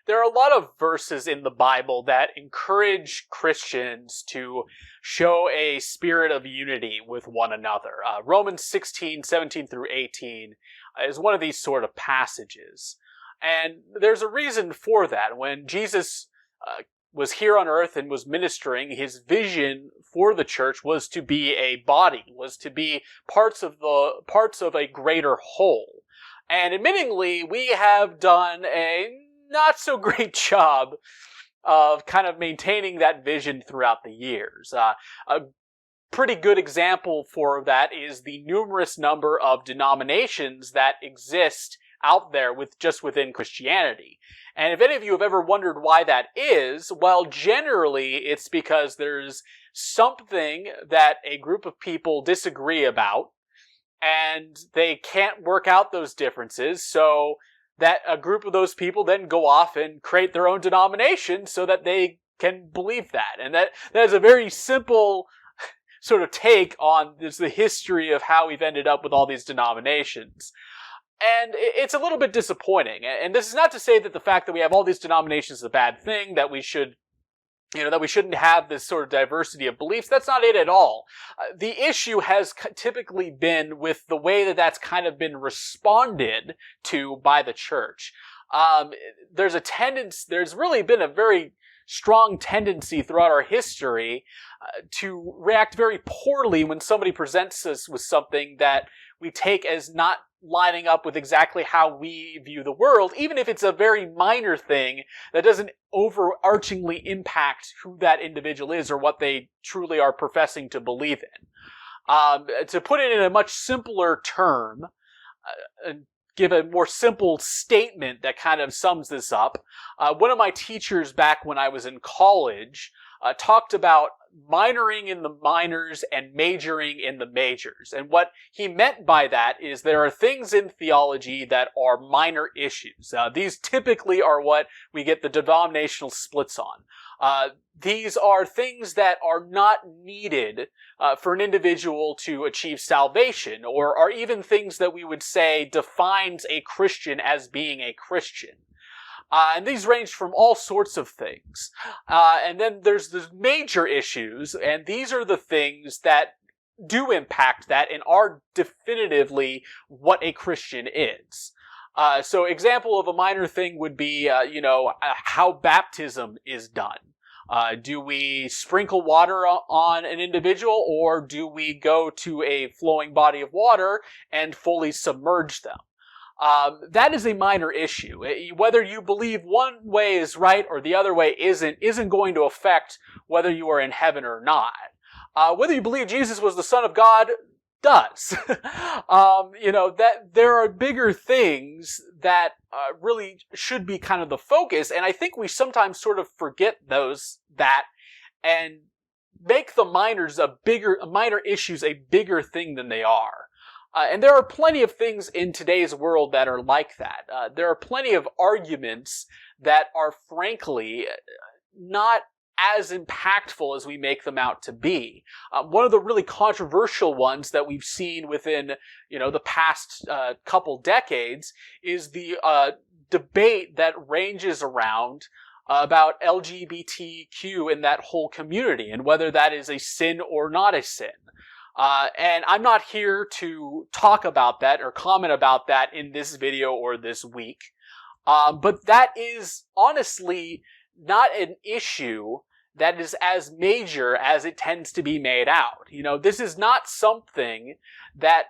There are a lot of verses in the Bible that encourage Christians to show a spirit of unity with one another. Romans 16:17 through 18 is one of these sort of passages. And there's a reason for that. When Jesus was here on earth and was ministering, his vision for the church was to be a body, was to be parts of a greater whole. And admittingly, we have done a not so great job of kind of maintaining that vision throughout the years. A pretty good example for that is the numerous number of denominations that exist out there within Christianity. And if any of you have ever wondered why that is, well, generally it's because there's something that a group of people disagree about, and they can't work out those differences, so that a group of those people then go off and create their own denomination so that they can believe that. And that is a very simple sort of take on the history of how we've ended up with all these denominations. And it's a little bit disappointing. And this is not to say that the fact that we have all these denominations is a bad thing, that we shouldn't have this sort of diversity of beliefs. That's not it at all. The issue has typically been with the way that that's kind of been responded to by the church. There's really been a very strong tendency throughout our history to react very poorly when somebody presents us with something that we take as not lining up with exactly how we view the world, even if it's a very minor thing that doesn't overarchingly impact who that individual is or what they truly are professing to believe in. To put it in a much simpler term, give a more simple statement that kind of sums this up, one of my teachers back when I was in college talked about minoring in the minors and majoring in the majors. And what he meant by that is there are things in theology that are minor issues. These typically are what we get the denominational splits on. These are things that are not needed for an individual to achieve salvation, or are even things that we would say defines a Christian as being a Christian. And these range from all sorts of things. And then there's the major issues, and these are the things that do impact that and are definitively what a Christian is. So example of a minor thing would be, how baptism is done. Do we sprinkle water on an individual, or do we go to a flowing body of water and fully submerge them? That is a minor issue. Whether you believe one way is right or the other way isn't going to affect whether you are in heaven or not. Whether you believe Jesus was the Son of God does. That there are bigger things that really should be kind of the focus, and I think we sometimes sort of forget that and make the minor issues a bigger thing than they are. And there are plenty of things in today's world that are like that. There are plenty of arguments that are frankly not as impactful as we make them out to be. One of the really controversial ones that we've seen within, the past couple decades is the debate that ranges around about LGBTQ and that whole community, and whether that is a sin or not a sin. And I'm not here to talk about that or comment about that in this video or this week. But that is honestly not an issue that is as major as it tends to be made out. This is not something that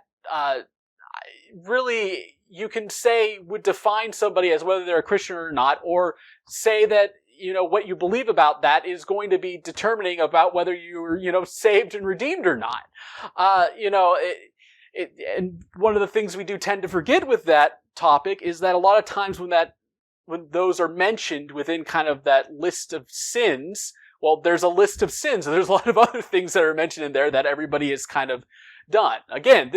really you can say would define somebody as whether they're a Christian or not, or say that what you believe about that is going to be determining about whether you're, saved and redeemed or not. And one of the things we do tend to forget with that topic is that a lot of times when those are mentioned within kind of that list of sins, well, there's a list of sins, and there's a lot of other things that are mentioned in there that everybody has kind of done. Again,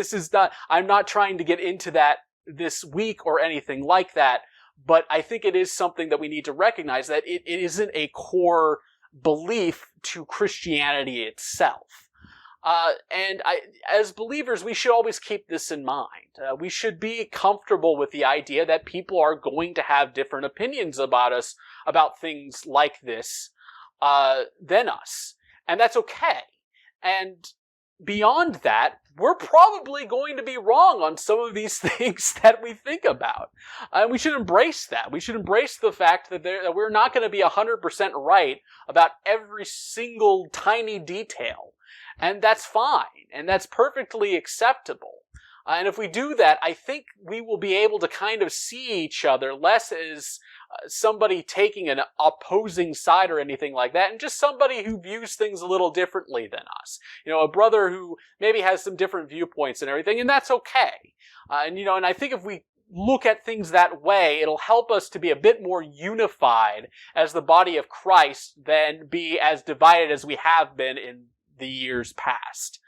I'm not trying to get into that this week or anything like that. But I think it is something that we need to recognize, that it isn't a core belief to Christianity itself. As believers, we should always keep this in mind. We should be comfortable with the idea that people are going to have different opinions about us, about things like this, than us. And that's okay. And beyond that, we're probably going to be wrong on some of these things that we think about. And we should embrace that. We should embrace the fact that we're not going to be 100% right about every single tiny detail. And that's fine. And that's perfectly acceptable. And if we do that, I think we will be able to kind of see each other less as somebody taking an opposing side or anything like that, and just somebody who views things a little differently than us. A brother who maybe has some different viewpoints and everything, and that's okay. And I think if we look at things that way, it'll help us to be a bit more unified as the body of Christ than be as divided as we have been in the years past.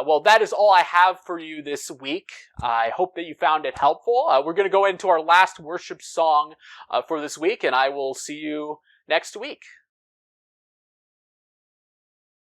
Well, that is all I have for you this week. I hope that you found it helpful. We're going to go into our last worship song for this week, and I will see you next week.